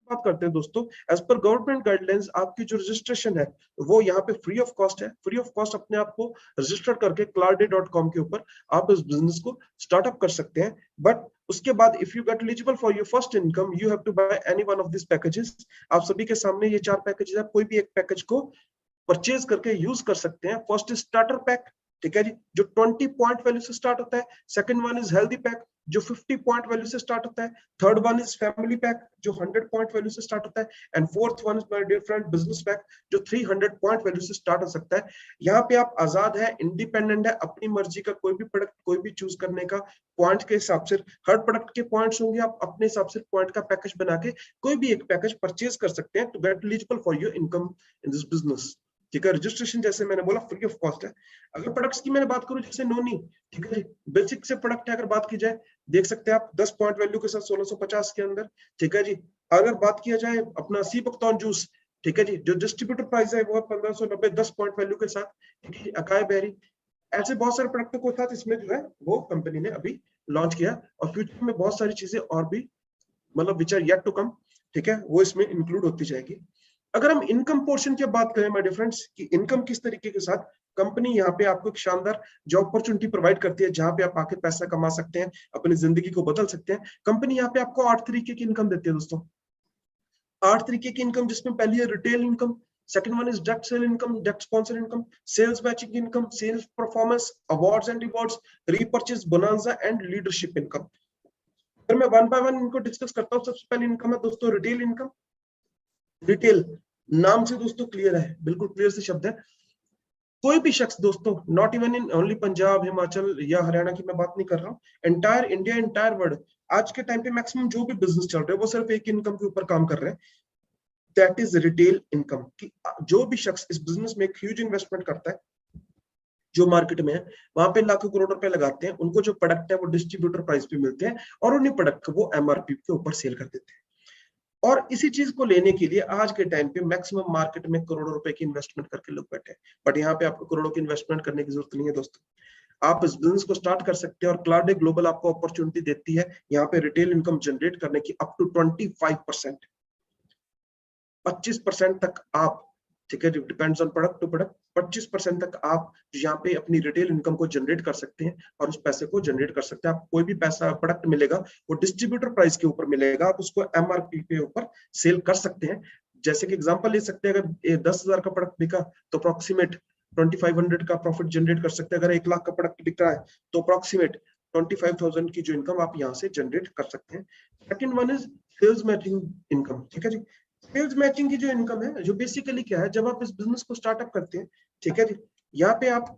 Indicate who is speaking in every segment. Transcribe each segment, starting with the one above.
Speaker 1: बात करते हैं दोस्तों, एज पर गवर्नमेंट गाइडलाइंस आपकी जो रजिस्ट्रेशन है वो यहाँ पे फ्री ऑफ कॉस्ट है। फ्री ऑफ कॉस्ट अपने आप को रजिस्टर करके clarday.com के ऊपर आप इस बिजनेस को स्टार्टअप कर सकते हैं। बट उसके बाद if you get eligible for your first income you have to buy any one of this packages. आप सभी के सामने ये 4 पैकेजेस है, कोई भी एक पैकेज को परचेज करके यूज कर सकते हैं। फर्स्ट इज स्टार्टर पैक, ठीक है जी, जो 20 पॉइंट वैल्यू से स्टार्ट होता है। Second one is healthy pack जो 50 पॉइंट वैल्यू से स्टार्ट होता है। Third one is family pack जो 100 पॉइंट वैल्यू से स्टार्ट होता है। And fourth one is my dear friend business pack जो 300 पॉइंट वैल्यू से स्टार्ट हो सकता है। यहाँ पे आप आजाद है, इंडिपेंडेंट है, अपनी मर्जी का कोई भी प्रोडक्ट कोई भी चूज करने का पॉइंट के हिसाब से। हर प्रोडक्ट के पॉइंट्स होंगे, आप अपने हिसाब से पॉइंट का पैकेज बना के कोई भी एक पैकेज परचेज कर सकते हैं to get eligible for your income in this business. ठीक है, रजिस्ट्रेशन जैसे मैंने बोला फ्री ऑफ कॉस्ट है। अगर प्रोडक्ट्स की मैंने बात करूं जैसे नोनी, ठीक है, बेसिक से प्रोडक्ट है अगर बात की जाए, देख सकते हैं आप 10 पॉइंट वैल्यू के साथ 1650 के अंदर, ठीक है जी। अगर बात किया जाए अपना सी बकतौन जूस, ठीक है जी, जो डिस्ट्रीब्यूटर प्राइस है वो 1590 10 पॉइंट वैल्यू के साथ, ठीक है, अकाई बेरी, ऐसे बहुत सारे प्रोडक्ट को साथ इसमें जो है वो कंपनी ने अभी लॉन्च किया और फ्यूचर में बहुत सारी चीजें और भी मतलब which are yet to come, ठीक है, वो इसमें इंक्लूड होती जाएगी। अगर हम इनकम पोर्शन की बात करें माय डियर फ्रेंड्स कि इनकम किस तरीके के साथ कंपनी यहाँ पे आपको एक शानदार जॉब अपॉर्चुनिटी प्रोवाइड करती है जहां पे आप आके पैसा कमा सकते हैं, अपनी जिंदगी को बदल सकते हैं। कंपनी यहाँ पे आपको 8 तरीके की इनकम देती है दोस्तों, 8 तरीके की इनकम, जिसमें पहली है retail income, second one is direct sale income, direct sponsor income, sales matching income, sales performance, awards and rewards, repurchase bonanza and leadership income. अगर मैं वन बाय वन इनको डिस्कस करता हूँ, सबसे पहले इनकम है दोस्तों रिटेल इनकम। रिटेल नाम से दोस्तों क्लियर है, बिल्कुल क्लियर से शब्द है। कोई भी शख्स दोस्तों, not even in only Punjab Himachal या हरियाणा की मैं बात नहीं कर रहा हूँ, एंटायर इंडिया एंटायर वर्ल्ड, आज के टाइम पे मैक्सिमम जो भी बिजनेस चल रहे हैं वो सिर्फ एक इनकम के ऊपर काम कर रहे हैं, दैट इज रिटेल इनकम। कि जो भी शख्स इस बिजनेस में एक ह्यूज इन्वेस्टमेंट करता है, जो मार्केट में है वहां पे लाखों करोड़ रुपए लगाते हैं, उनको जो प्रोडक्ट है वो डिस्ट्रीब्यूटर प्राइस पे मिलते हैं और उन्हीं प्रोडक्ट को वो एमआरपी के ऊपर सेल कर देते हैं। और इसी चीज को लेने के लिए आज के टाइम पे मैक्सिमम मार्केट में करोड़ों रुपए की इन्वेस्टमेंट करके लोग बैठे हैं। बट यहाँ पे आपको करोड़ों की इन्वेस्टमेंट करने की जरूरत नहीं है दोस्तों, आप इस बिजनेस को स्टार्ट कर सकते हैं और क्लाडे ग्लोबल आपको अपॉर्चुनिटी देती है यहाँ पे रिटेल इनकम जनरेट करने की अप टू 25%, 25% तक आप, ठीक है, depends on product to product, 25% तक आप यहाँ पे अपनी रिटेल इनकम को जनरेट कर सकते हैं और उस पैसे को जनरेट कर सकते हैं। आप कोई भी पैसा प्रोडक्ट मिलेगा वो डिस्ट्रीब्यूटर प्राइस के ऊपर मिलेगा, आप उसको एमआरपी के ऊपर सेल कर सकते हैं। जैसे कि एग्जांपल ले सकते हैं, अगर 10,000 का प्रोडक्ट बिका तो अप्रोक्सीमेट 2500 का प्रॉफिट जनरेट कर सकते हैं। अगर 1 लाख का प्रोडक्ट बिक रहा है तो अप्रोक्सीमेट 25,000 की जो इनकम आप यहाँ से जनरेट कर सकते हैं। Second one is sales matching income, ठीक है जी। सेल्स मैचिंग की जो इनकम है, जो बेसिकली क्या है, जब आप इस बिजनेस को स्टार्टअप करते हैं, ठीक है जी, यहाँ पे आप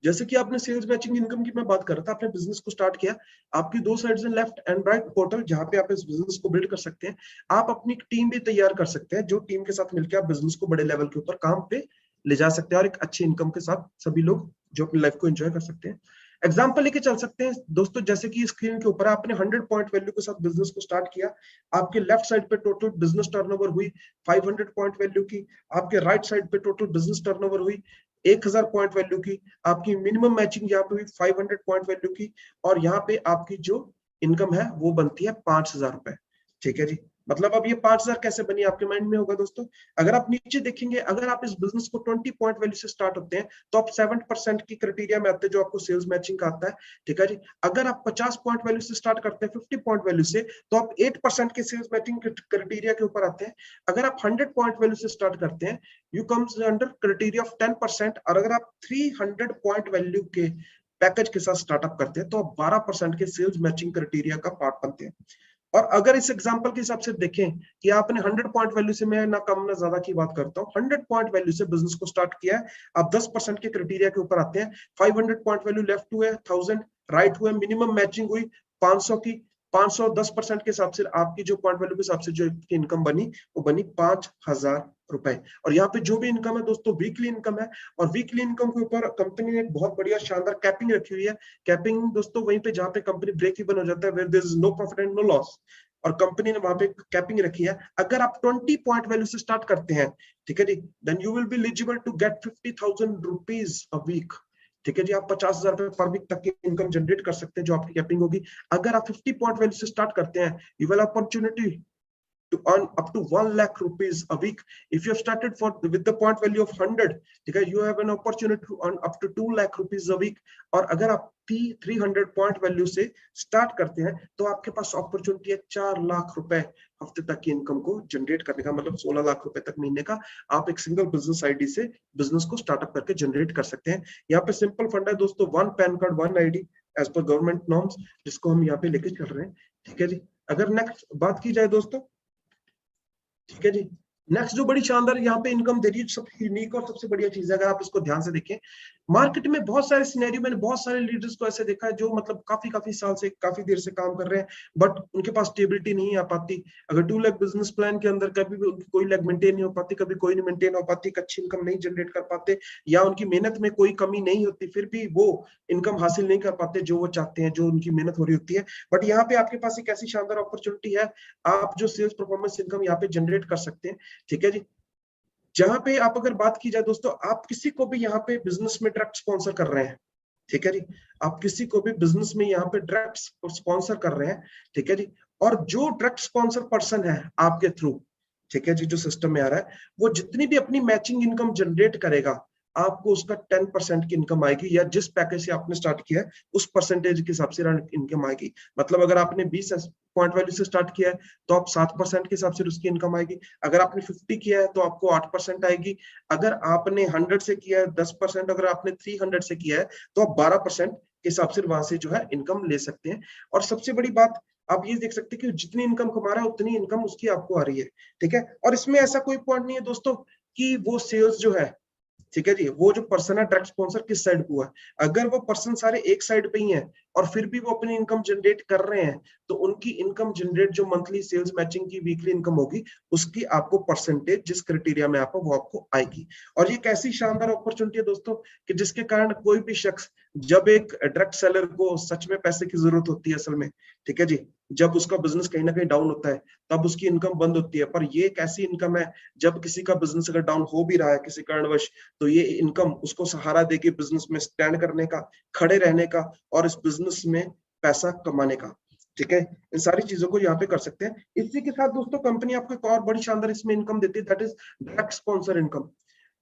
Speaker 1: जैसे कि आपने सेल्स मैचिंग इनकम की मैं बात कर रहा था, आपने बिजनेस को स्टार्ट किया, आपकी 2 साइड्स हैं लेफ्ट एंड राइट पोर्टल जहां पे आप इस बिजनेस को बिल्ड कर सकते हैं। आप अपनी टीम भी तैयार कर सकते हैं, जो टीम के साथ मिलकर आप बिजनेस को बड़े लेवल के ऊपर काम पे ले जा सकते हैं और एक अच्छी इनकम के साथ सभी लोग जो अपनी लाइफ को एंजॉय कर सकते हैं। एग्जाम्पल लेके चल सकते हैं दोस्तों, जैसे कि स्क्रीन के ऊपर आपने 100 पॉइंट वैल्यू के साथ बिजनेस को स्टार्ट किया, आपके लेफ्ट साइड पे टोटल बिजनेस टर्नओवर हुई 500 पॉइंट वैल्यू की, आपके राइट साइड पे टोटल बिजनेस टर्नओवर हुई 1000 पॉइंट वैल्यू की, आपकी मिनिमम मैचिंग यहाँ पे हुई 500 पॉइंट वैल्यू की, और यहाँ पे आपकी जो इनकम है वो बनती है 5000 रुपए, ठीक है जी। मतलब अब ये 5000 कैसे बनी आपके माइंड में होगा दोस्तों। अगर आप नीचे देखेंगे, अगर आप इस बिजनेस को 20 पॉइंट वैल्यू से स्टार्ट होते हैं तो आप 7% की क्राइटेरिया में आते हैं जो आपको सेल्स मैचिंग का आता है, ठीक है जी। अगर आप 50 पॉइंट वैल्यू से स्टार्ट करते हैं 50 पॉइंट वैल्यू से तो आप 8% के सेल्स मैचिंग क्राइटेरिया के ऊपर आते हैं। अगर आप 100 पॉइंट वैल्यू से स्टार्ट करते हैं you comes under criteria of 10%, और अगर आप 300 पॉइंट वैल्यू के पैकेज के साथ स्टार्टअप करते हैं तो आप 12% के सेल्स मैचिंग क्राइटेरिया का पार्ट बनते हैं। और अगर इस एग्जांपल के हिसाब से देखें कि आपने 100 पॉइंट वैल्यू से, मैं ना कम ना ज्यादा की बात करता हूं, 100 पॉइंट वैल्यू से बिजनेस को स्टार्ट किया है, आप 10% के क्राइटेरिया के ऊपर आते हैं, 500 पॉइंट वैल्यू लेफ्ट हुए, 1000 राइट हुए, मिनिमम मैचिंग हुई 500 की, 510% के हिसाब से आपकी जो पॉइंट वैल्यू के हिसाब से जो इनकम बनी वो बनी 5000 रुपए। और यहाँ पे जो भी इनकम है दोस्तों वीकली इनकम है, और वीकली इनकम के ऊपर कंपनी ने एक बहुत बढ़िया शानदार कैपिंग रखी हुई है। कैपिंग दोस्तों वहीं पे जहां पे कंपनी ब्रेक इवन हो जाता है, where there is no profit and no loss, और कंपनी ने वहां पे कैपिंग रखी है। अगर आप 20 पॉइंट वैल्यू से स्टार्ट करते हैं, ठीक है जी, then you will be eligible to get 50,000 rupees a week, ठीक है जी, आप 50,000 रुपए पर वीक तक की इनकम जनरेट कर सकते हैं जो आपकी कैपिंग होगी। अगर आप 50 पॉइंट वैल्यू से स्टार्ट करते हैं, you will opportunity to earn up to 1 lakh rupees a week. If you have started with the point value of 100, ठीक है, you have an opportunity to earn up to 2 lakh rupees a week. और अगर आप 300 point value से start करते हैं तो आपके पास अपॉर्चुनिटी है 4 लाख रुपए हफ्ते तक की इनकम को जनरेट करने का, मतलब 16 लाख रुपए तक महीने का आप एक सिंगल बिजनेस आईडी से बिजनेस को स्टार्टअप करके जनरेट कर सकते हैं। यहाँ पे सिंपल फंड है दोस्तों, 1 PAN card 1 ID as per government norms, जिसको हम यहाँ पे लेके चल रहे हैं। ठीक है जी, अगर नेक्स्ट बात की जाए दोस्तों, ठीक है जी, नेक्स्ट जो बड़ी शानदार यहाँ पे इनकम दे रही है, सबसे यूनिक और सबसे बढ़िया चीज है, अगर आप इसको ध्यान से देखें, मार्केट में बहुत सारे सिनेरियो, मैंने बहुत सारे लीडर्स को ऐसे देखा है जो मतलब काफी साल से, काफी देर से काम कर रहे हैं, बट उनके पास स्टेबिलिटी नहीं आ पाती। अगर 2 लाख बिजनेस प्लान के अंदर कभी भी उनकी कोई लेग मेंटेन नहीं हो पाती, कभी कोई नहीं मेंटेन हो पाती, अच्छी इनकम नहीं जनरेट कर पाते, या उनकी मेहनत में कोई कमी नहीं होती, फिर भी वो इनकम हासिल नहीं कर पाते जो वो चाहते हैं, जो उनकी मेहनत हो रही होती है। बट यहाँ पे आपके पास एक ऐसी शानदार अपॉर्चुनिटी है, आप जो सेल्स परफॉर्मेंस इनकम यहाँ पे जनरेट कर सकते हैं। ठीक है जी, जहां पे आप अगर बात की जाए दोस्तों, आप किसी को भी यहाँ पे बिजनेस में डायरेक्ट स्पॉन्सर कर रहे हैं। ठीक है जी, आप किसी को भी बिजनेस में यहाँ पे डायरेक्ट स्पॉन्सर कर रहे हैं। ठीक है जी, और जो डायरेक्ट स्पॉन्सर पर्सन है आपके थ्रू, ठीक है जी, जो सिस्टम में आ रहा है, वो जितनी भी अपनी मैचिंग इनकम जनरेट करेगा, आपको उसका 10% की इनकम आएगी, या जिस पैकेज से आपने स्टार्ट किया है उस परसेंटेज के हिसाब से इनकम आएगी। मतलब अगर आपने 20 पॉइंट वैल्यू से स्टार्ट किया है तो आप 7% के हिसाब से उसकी इनकम आएगी। अगर आपने 50 किया है तो आपको 8% आएगी। अगर आपने 100 से किया है 10%, अगर आपने 300 से किया है तो आप 12% के हिसाब से वहां से जो है इनकम ले सकते हैं। और सबसे बड़ी बात आप ये देख सकते हैं कि जितनी इनकम कमा रहा है उतनी इनकम उसकी आपको आ रही है। ठीक है, और इसमें ऐसा कोई पॉइंट नहीं है दोस्तों कि वो सेल्स जो है, ठीक है जी, वो जो पर्सन है डायरेक्ट स्पॉन्सर किस साइड पे हुआ है, अगर वो पर्सन सारे एक साइड पे ही हैं और फिर भी वो अपनी इनकम जनरेट कर रहे हैं, तो उनकी इनकम जनरेट जो मंथली सेल्स मैचिंग की वीकली इनकम होगी, उसकी आपको परसेंटेज जिस क्राइटेरिया में आपको वो आपको आएगी। और ये कैसी शानदार अपॉर्चुनिटी है दोस्तों कि जिसके कारण कोई भी शख्स, जब एक डायरेक्ट सेलर को सच में पैसे की जरूरत होती है असल में, ठीक है जी, जब उसका बिजनेस कहीं ना कहीं डाउन होता है तब उसकी इनकम बंद होती है, पर ये एक ऐसी इनकम है जब किसी का बिजनेस अगर डाउन हो भी रहा है किसी कारणवश, तो ये इनकम उसको सहारा देगी बिजनेस में स्टैंड करने का, खड़े रहने का और इस बिजनेस में पैसा कमाने का। ठीक है, इन सारी चीजों को यहाँ पे कर सकते हैं। इसी के साथ दोस्तों कंपनी आपको एक और बड़ी शानदार इसमें इनकम देती है, that is direct sponsor income.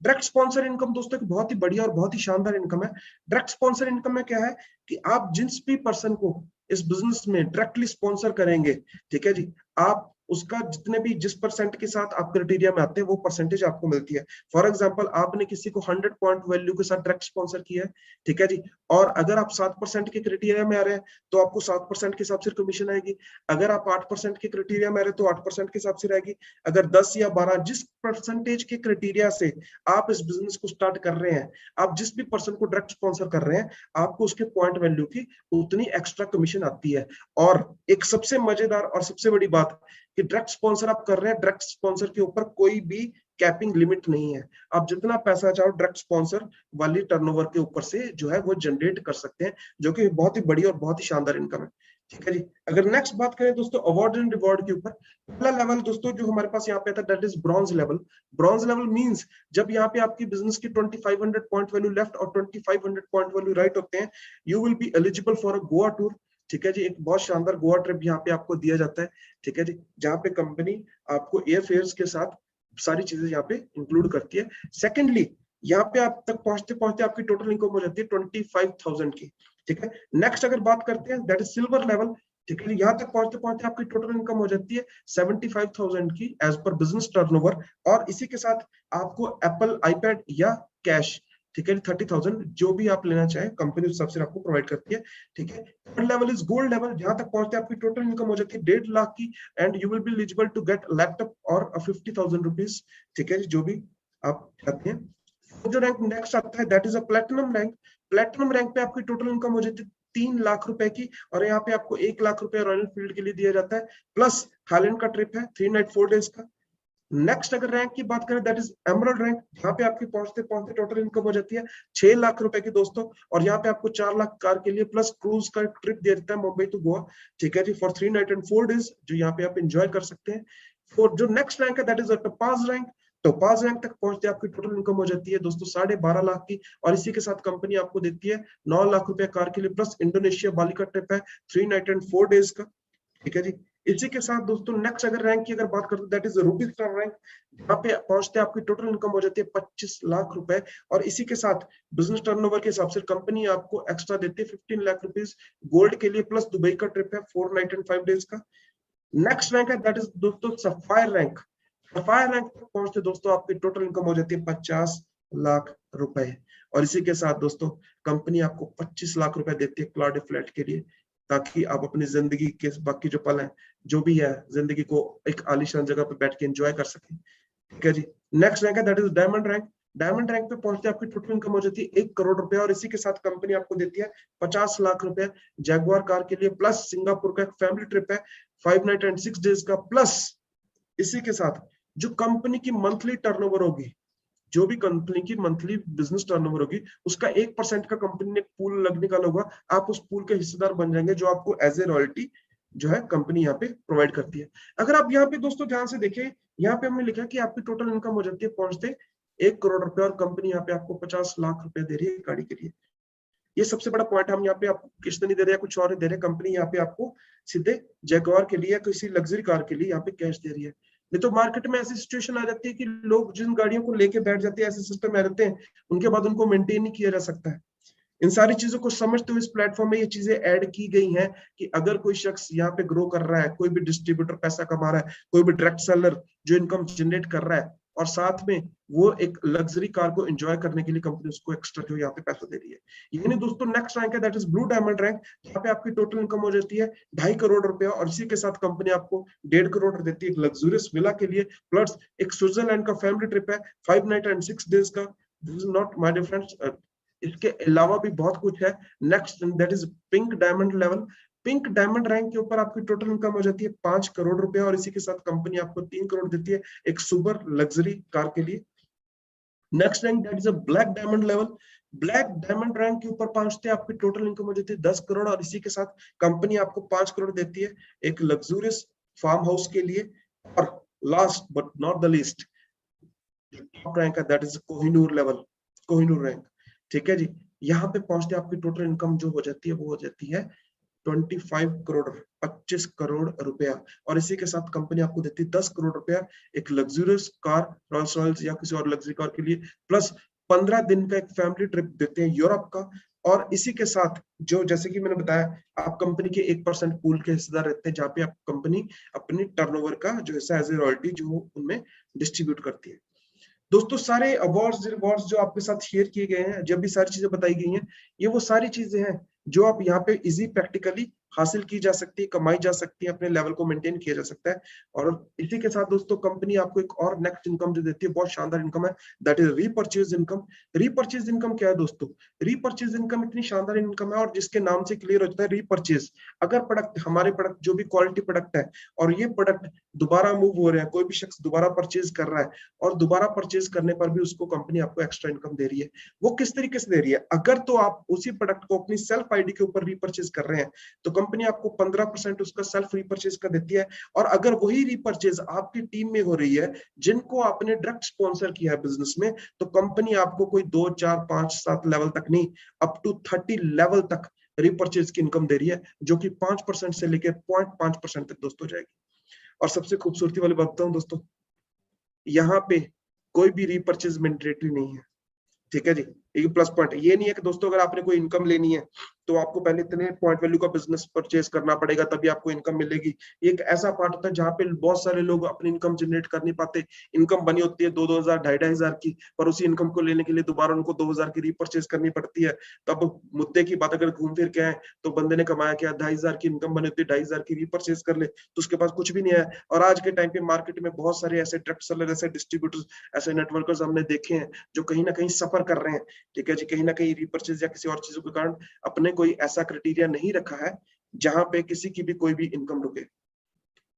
Speaker 1: Direct sponsor income दोस्तों एक बहुत ही बढ़िया और बहुत ही शानदार इनकम है। डायरेक्ट स्पॉन्सर इनकम में क्या है कि आप जिस भी पर्सन को इस बिजनेस में डायरेक्टली स्पॉन्सर करेंगे, ठीक है जी, आप उसका जितने भी जिस परसेंट के साथ आप क्राइटेरिया में आते हैं वो परसेंटेज आपको मिलती है। फॉर एग्जांपल आपने किसी को 100 पॉइंट वैल्यू के साथ डायरेक्ट स्पॉन्सर किया है, ठीक है जी, और अगर आप 7% के क्राइटेरिया में आ रहे हैं तो आपको 7% के हिसाब से कमीशन आएगी। अगर आप 8% के क्राइटेरिया में आ रहे हैं तो 8% के हिसाब से रहेगी। अगर 10 या 12 जिस परसेंटेज के क्राइटेरिया से आप इस बिजनेस को स्टार्ट कर रहे हैं, आप जिस भी पर्सन को डायरेक्ट स्पॉन्सर कर रहे हैं, आपको उसके पॉइंट वैल्यू की उतनी एक्स्ट्रा कमीशन आती है। और एक सबसे मजेदार और सबसे बड़ी बात कि डायरेक्ट स्पॉन्सर आप कर रहे हैं, डायरेक्ट स्पॉन्सर के ऊपर कोई भी कैपिंग लिमिट नहीं है। आप जितना पैसा चाहो डायरेक्ट स्पॉन्सर वाली टर्नओवर के ऊपर से जो है वो जनरेट कर सकते हैं, जो कि बहुत ही बड़ी और बहुत ही शानदार इनकम है। ठीक है जी, अगर नेक्स्ट बात करें दोस्तों अवार्ड एंड रिवॉर्ड के ऊपर, पहला लेवल दोस्तों जो हमारे पास यहाँ पे आता है that is bronze level. Bronze level means जब यहाँ पे आपकी बिजनेस की 2500 पॉइंट वैल्यू लेफ्ट और 2500 पॉइंट वैल्यू राइट होते हैं, you will be eligible for a Goa tour. ठीक है जी, एक बहुत शानदार गोवा ट्रिप यहाँ पे आपको दिया जाता है। ठीक है जी, जहाँ पे कंपनी आपको एयर फेयर्स के साथ सारी चीजें यहाँ पे इंक्लूड करती है। सेकेंडली, यहाँ पे आप तक पहुंचते पहुंचते आपकी टोटल इनकम हो जाती है 25,000 की। ठीक है, नेक्स्ट अगर बात करते हैं दैट इज सिल्वर लेवल। ठीक है, यहाँ तक पहुंचते पहुंचते आपकी टोटल इनकम हो जाती है 75,000 की एज पर बिजनेस टर्नओवर, और इसी के साथ आपको एप्पल आईपैड या कैश, ठीक है, 30,000 जो भी आप लेना चाहें कंपनी उस हिसाब से आपको प्रोवाइड करती है। ठीक है, third level is gold level, जहां तक पहुंचते आपकी टोटल इनकम हो जाती है 1.5 लाख की, and you will be eligible to get laptop और 50,000 रुपीज। ठीक है, जो भी आप चाहते हैं। जो रैंक नेक्स्ट आता है that is a platinum rank. Platinum rank पे आपकी टोटल इनकम हो जाती है 3 लाख रुपए की, और यहाँ पे आपको 1 लाख रुपए रॉयल एनफील्ड के लिए दिया जाता है, प्लस हाईलैंड का ट्रिप है 3 नाइट 4 डेज का। नेक्स्ट अगर रैंक की बात करें दैट इज एमरल्ड रैंक, यहाँ पे आपकी पहुंचते पहुंचते टोटल इनकम हो जाती है 6 लाख रुपए की दोस्तों, और यहाँ पे आपको 4 लाख कार के लिए प्लस क्रूज का ट्रिप दे देता है मुंबई टू गोवा। ठीक है जी, फॉर 3 नाइट एंड 4 डेज, जो यहाँ पे आप एंजॉय कर सकते हैं। फॉर जो नेक्स्ट रैंक है दैट इज टोपाज रैंक। तो 5 रैंक तक पहुंचते आपकी टोटल इनकम हो जाती है दोस्तों 12.5 लाख की, और इसी के साथ कंपनी आपको देती है 9 लाख रुपए कार के लिए, प्लस इंडोनेशिया बाली का ट्रिप है 3 नाइट एंड 4 डेज का। ठीक है जी। इसी के साथ दोस्तों नेक्स्ट अगर रैंक की अगर बात करते हैं, that is Ruby star rank. यहाँ पे पहुंचते आपकी टोटल इनकम हो जाती है 25 लाख रुपए, और इसी के साथ बिजनेस टर्नओवर के हिसाब से कंपनी आपको एक्स्ट्रा देती है 15 लाख रुपीज गोल्ड के लिए, प्लस दुबई का ट्रिप है 4 नाइट एंड 5 डेज का। नेक्स्ट रैंक है दैट इज दोस्तों सफायर रैंक। सफायर रैंक तक पहुंचते दोस्तों आपकी टोटल इनकम हो जाती है 50 लाख रुपए, और इसी के साथ दोस्तों कंपनी आपको 25 लाख रुपए देती है क्लाउड फ्लैट के लिए, ताकि आप अपनी जिंदगी के बाकी जो पल हैं, जो भी है जिंदगी को एक आलीशान जगह पे बैठ के एंजॉय कर सकें। ठीक है जी। नेक्स्ट रैंक है that is diamond rank. Diamond rank पे पहुंचते आपकी टोटल इनकम हो जाती है 1 करोड़ रुपए, और इसी के साथ कंपनी आपको देती है 50 लाख रुपए जैगुआर कार के लिए, प्लस सिंगापुर का एक फैमिली ट्रिप है 5 नाइट एंड 6 डेज का, प्लस इसी के साथ जो कंपनी की मंथली टर्नओवर होगी, जो भी कंपनी की मंथली बिजनेस टर्नओवर होगी, उसका 1% का कंपनी ने पूल लगने का होगा, आप उस पूल के हिस्सेदार बन जाएंगे, जो आपको एज ए रॉयल्टी जो है कंपनी यहाँ पे प्रोवाइड करती है। अगर आप यहाँ पे दोस्तों ध्यान से देखें, यहाँ पे हमने लिखा कि आपकी टोटल इनकम हो जाती है पहुंचते 1 करोड़ रुपए, और कंपनी यहाँ पे आपको 50 लाख रुपए दे रही है गाड़ी के लिए। ये सबसे बड़ा पॉइंट, हम यहाँ पे आपको किस्त नहीं दे रहे हैं, कुछ और नहीं दे रहे, कंपनी यहाँ पे आपको सीधे जैगुआर के लिए या किसी लग्जरी कार के लिए यहाँ पे कैश दे रही है। नहीं तो मार्केट में ऐसी सिचुएशन आ जाती है कि लोग जिन गाड़ियों को लेके बैठ जाते हैं, ऐसे सिस्टम आ जाते हैं, उनके बाद उनको मेंटेन नहीं किया जा सकता है। इन सारी चीजों को समझते हुए इस प्लेटफॉर्म में ये चीजें ऐड की गई हैं कि अगर कोई शख्स यहाँ पे ग्रो कर रहा है, कोई भी डिस्ट्रीब्यूटर पैसा कमा रहा है, कोई भी डायरेक्ट सेलर जो इनकम जनरेट कर रहा है, और साथ में वो एक लग्जरी कार को एंजॉय करने के लिए कंपनी उसको एक्स्ट्रा जो यहाँ पे पैसा दे रही है। यानी दोस्तों नेक्स्ट रैंक है that is blue diamond rank. यहाँ पे आपकी टोटल इनकम हो जाती है 2.5 करोड़ रुपया, और इसी के साथ कंपनी आपको 1.5 करोड़ देती है एक लग्जूरियस विला के लिए, प्लस एक स्विट्जरलैंड का फैमिली ट्रिप है 5 नाइट एंड 6 डेज का। This is not my dear friends, इसके अलावा भी बहुत कुछ है। Next that is pink diamond level. Pink diamond rank के ऊपर आपकी टोटल इनकम हो जाती है 5 करोड़ रुपए, और इसी के साथ कंपनी आपको 3 करोड़ देती है एक सुपर लग्जरी कार के लिए। Next rank that is a black diamond level. Black diamond rank के ऊपर पहुंचते हैं आपकी टोटल इनकम हो जाती है 10 करोड़, और इसी के साथ कंपनी आपको 5 करोड़ देती है एक लग्जूरियस फार्म हाउस के लिए। और last but not the least top rank है that is Kohinoor level, Kohinoor rank. ठीक है जी। यहाँ पे पहुंचते आपकी टोटल इनकम जो हो जाती है वो हो जाती है 25 करोड़ रुपया, और इसी के साथ कंपनी आपको देती है 10 करोड़ रुपया एक लग्जूरियस कार, रॉल्स रॉयल्स या किसी और लग्जरी कार के लिए, प्लस 15 दिन का एक फैमिली ट्रिप देते हैं यूरोप का। और इसी के साथ जो जैसे कि मैंने बताया, आप कंपनी के 1% पूल के हिस्सेदार रहते हैं, जहाँ पे आप कंपनी अपनी टर्नओवर का जो हिस्सा एज ए रॉयल्टी जो उनमें डिस्ट्रीब्यूट करती है। दोस्तों सारे अवार्ड्स रिवॉर्ड्स जो आपके साथ शेयर किए गए हैं, जब भी सारी चीजें बताई गई हैं, ये वो सारी चीजें हैं जो आप यहाँ पे इजी प्रैक्टिकली हासिल की जा सकती है, कमाई जा सकती है, अपने लेवल को मेंटेन किया जा सकता है। और इसी के साथ दोस्तों कंपनी आपको एक और नेक्स्ट इनकम जो देती है, बहुत शानदार इनकम है, that is repurchase income. Repurchase income क्या है दोस्तों? रीपर्चेज इनकम इतनी शानदार इनकम है, और जिसके नाम से क्लियर हो जाता है रीपर्चेज। अगर प्रोडक्ट, हमारे प्रोडक्ट जो भी क्वालिटी प्रोडक्ट है, और ये प्रोडक्ट दोबारा मूव हो रहे हैं, कोई भी शख्स दोबारा परचेज कर रहा है, और दोबारा परचेज करने पर भी उसको कंपनी आपको एक्स्ट्रा इनकम दे रही है। वो किस तरीके से दे रही है? अगर तो आप उसी प्रोडक्ट को अपनी सेल्फ आईडी के ऊपर रीपर्चेज कर रहे हैं, तो कंपनी आपको 15% उसका सेल्फ रीपर्चेज का देती है। और अगर वही रीपर्चेज आपकी टीम में हो रही है, जिनको आपने डायरेक्ट स्पॉन्सर किया है बिजनेस में, तो कंपनी आपको कोई 2, 4, 5, 7 लेवल तक नहीं, अप टू 30 लेवल तक रीपर्चेज की इनकम दे रही है, जो कि 5% से लेकर 0.5% तक दोस्तों जाएगी। और सबसे खूबसूरती वाली बात बताऊं दोस्तों, यहाँ पे कोई भी रीपर्चेज मैंडेटरी नहीं है। ठीक है जी। एक प्लस पॉइंट ये नहीं है कि दोस्तों अगर आपने कोई इनकम लेनी है तो आपको पहले इतने पॉइंट वैल्यू का बिजनेस परचेज करना पड़ेगा, तभी आपको इनकम मिलेगी। एक ऐसा पार्ट होता है जहाँ पे बहुत सारे लोग अपनी इनकम जनरेट कर नहीं पाते, इनकम बनी होती है 2-2 हजार 2,500 हजार की, पर उसी इनकम को लेने के लिए दोबारा उनको 2,000 की रीपर्चेज करनी पड़ती है। तब मुद्दे की बात अगर घूम फिर के आए तो बंदे ने कमाया क्या, 2,500 की इनकम बनी होती है, 2,500 की रीपर्चेज कर ले तो उसके पास कुछ भी नहीं है। और आज के टाइम पे मार्केट में बहुत सारे ऐसे डायरेक्ट सेलर, ऐसे डिस्ट्रीब्यूटर्स, ऐसे नेटवर्कर्स हमने देखे हैं जो कहीं ना कहीं सफर कर रहे हैं। ठीक है जी। कहीं ना कहीं रीपर्चेज या किसी और चीजों के कारण अपने कोई ऐसा क्राइटेरिया नहीं रखा है जहां पे किसी की भी कोई भी इनकम रुके।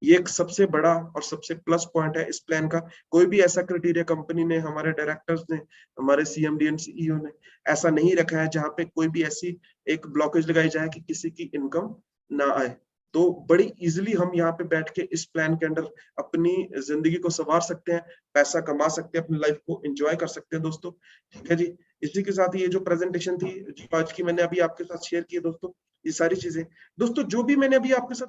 Speaker 1: ये एक सबसे बड़ा और सबसे प्लस पॉइंट है इस प्लान का। कोई भी ऐसा क्राइटेरिया कंपनी ने, हमारे डायरेक्टर्स ने, हमारे सीएमडी एंड सीईओ ने ऐसा नहीं रखा है जहां पे कोई भी ऐसी एक ब्लॉकेज लगाई जाए कि किसी की इनकम ना आए। तो बड़ी इजीली हम यहाँ पे बैठ के इस प्लान के अंडर अपनी जिंदगी को संवार सकते हैं, पैसा कमा सकते हैं, अपनी लाइफ को एंजॉय कर सकते हैं दोस्तों। ठीक है जी, इसी के साथ ये जो प्रेजेंटेशन थी जो आज की मैंने अभी आपके साथ शेयर की है दोस्तों, ये सारी चीजें दोस्तों जो भी मैंने अभी आपके साथ